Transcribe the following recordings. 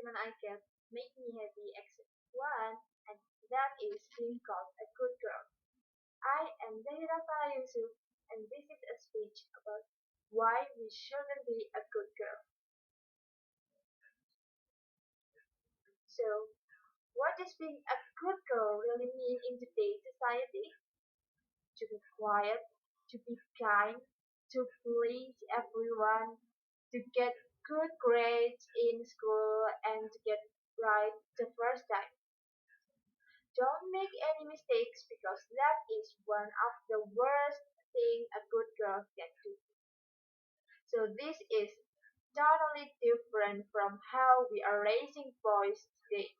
compliment I get make me happy except one, and that is being called a good girl. I am Zahira and this is a speech about why we shouldn't be a good girl. So, what does being a good girl really mean in today's society? To be quiet, to be kind, to please everyone, to get good grades in school, and to get right the first time. Don't make any mistakes because that is one of the worst thing a good girl can do. So this is totally different from how we are raising boys today.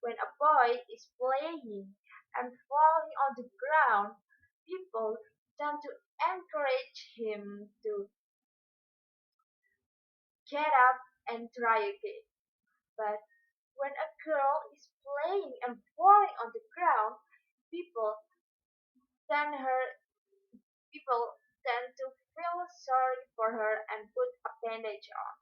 When a boy is playing and falling on the ground, people tend to encourage him to get up and try again. But when a girl is playing and falling on the ground, people tend her people tend to feel sorry for her and put a bandage on.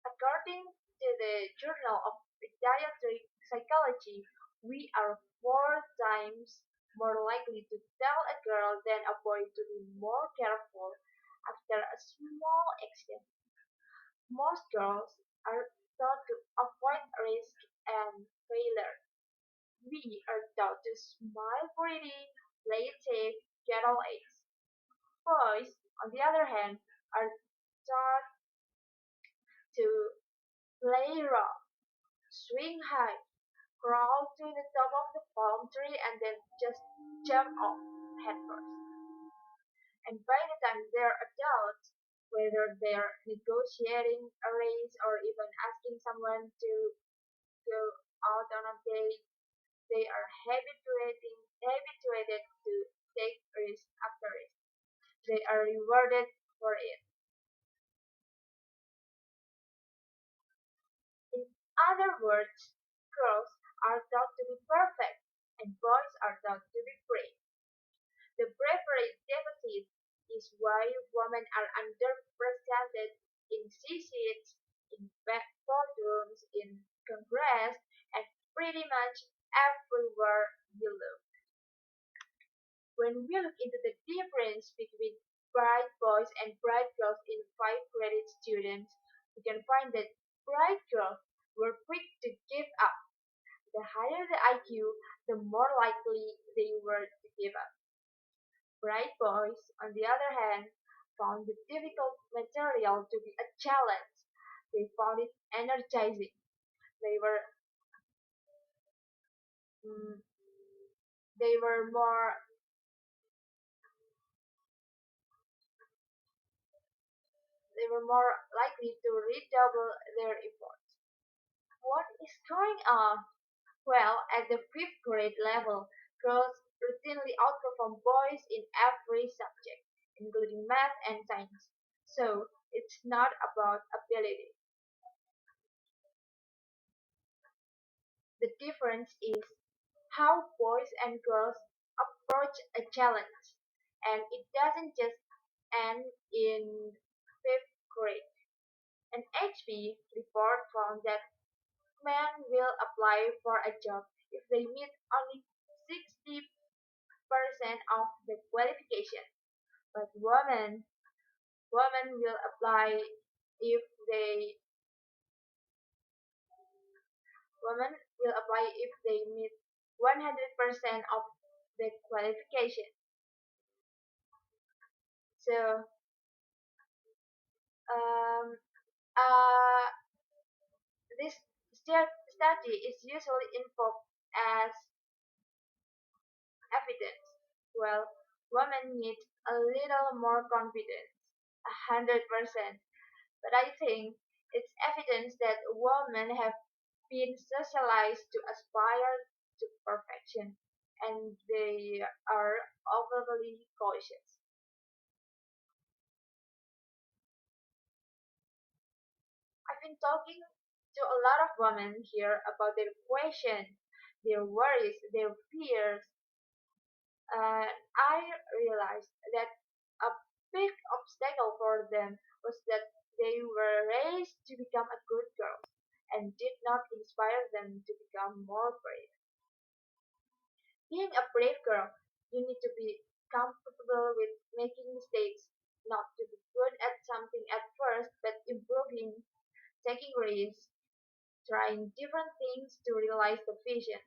According to the Journal of Pediatric Psychology, we are four times more likely to tell a girl than a boy to be more careful after a small accident. Most girls are taught to avoid risk and failure. We are taught to smile pretty, play it safe, get all A's. Boys, on the other hand, are taught to play rough, swing high, crawl to the top of the palm tree, and then just jump off headfirst. And by the time they're adults, whether they're negotiating a raise or even asking someone to go out on a date, they are habituated to take risk after risk. They are rewarded for it. In other words, girls are taught to be perfect and boys are taught to be brave. The bravery deficit is why women are underrepresented in C-suites, in boardrooms, in Congress, and pretty much everywhere you look. When we look into the difference between bright boys and bright girls in 5 credit students, we can find that bright girls were quick to give up. The higher the IQ, the more likely they were to give up. Bright boys, on the other hand, found the difficult material to be a challenge. They found it energizing. They were mm, they were more they were more likely to redouble their efforts. What is going on? Well, at the fifth grade level, girls routinely outperform boys in every subject, including math and science. So it's not about ability. The difference is how boys and girls approach a challenge, and it doesn't just end in fifth grade. An HB report found that men will apply for a job if they meet only 60% of the qualification, but women will apply if they women will apply if they meet 100% of the qualification. So um, uh, this study is usually invoked as evidence. Well, women need a little more confidence, 100%. But I think it's evidence that women have been socialized to aspire to perfection, and they are overly cautious. I've been talking to a lot of women here about their questions, their worries, their fears, and I realized that a big obstacle for them was that they were raised to become a good girls and did not inspire them to become more brave. Being a brave girl, you need to be comfortable with making mistakes, not to be good at something at first, but improving, taking risks, trying different things to realize the vision.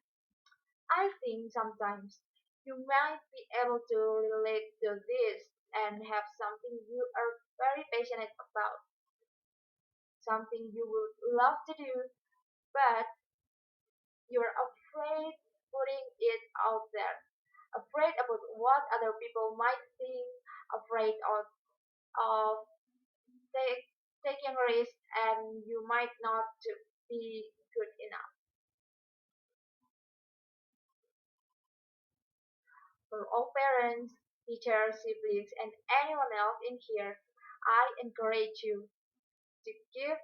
I think sometimes you might be able to relate to this and have something you are very passionate about, something you would love to do, but you're afraid putting it out there, afraid about what other people might think, afraid of take, taking risks, and you might not be good enough. For all parents, teachers, siblings, and anyone else in here, I encourage you to give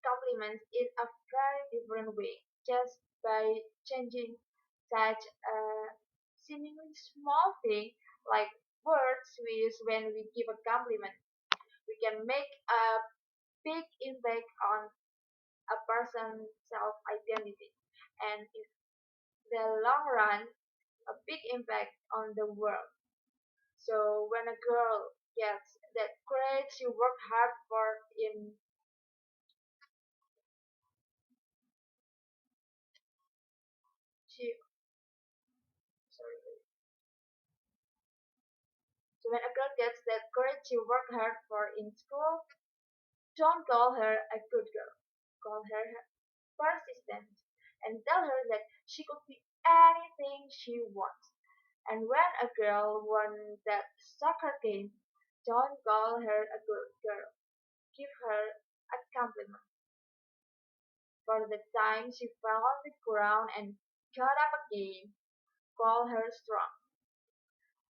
compliments in a very different way, just by changing such a seemingly small thing like words we use when we give a compliment. We can make a big impact on a person's self-identity and in the long run, a big impact on the world. So when a girl gets that grade she worked hard for in she sorry. So when a girl gets that grade she worked hard for in school, don't call her a good girl. Call her persistent and tell her that she could be anything she wants. And when a girl won that soccer game, don't call her a good girl. Give her a compliment for the time she fell on the ground and got up again. Call her strong.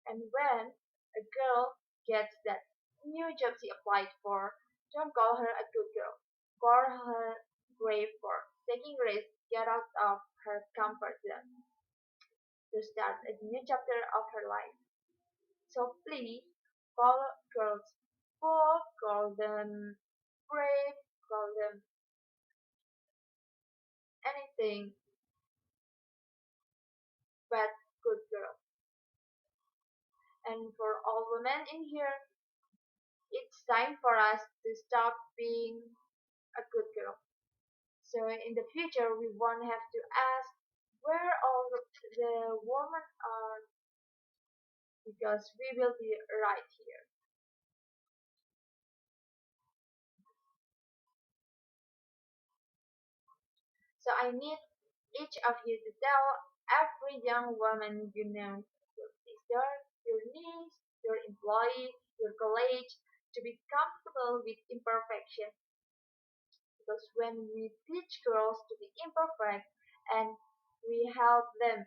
And when a girl gets that new job she applied for, don't call her a good girl. Call her brave for taking risks, get out of her comfort zone to start a new chapter of her life. So please call girls bold, call them brave, call them anything but good girl. And for all women in here, it's time for us to stop being a good girl. So in the future, we won't have to ask where all the women are because we will be right here. So I need each of you to tell every young woman you know, your sister, your niece, your employee, your colleague, to be comfortable with imperfection. Because when we teach girls to be imperfect and we help them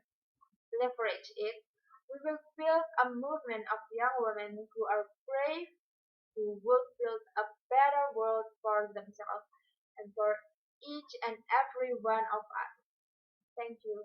leverage it, we will build a movement of young women who are brave, who will build a better world for themselves and for each and every one of us. Thank you.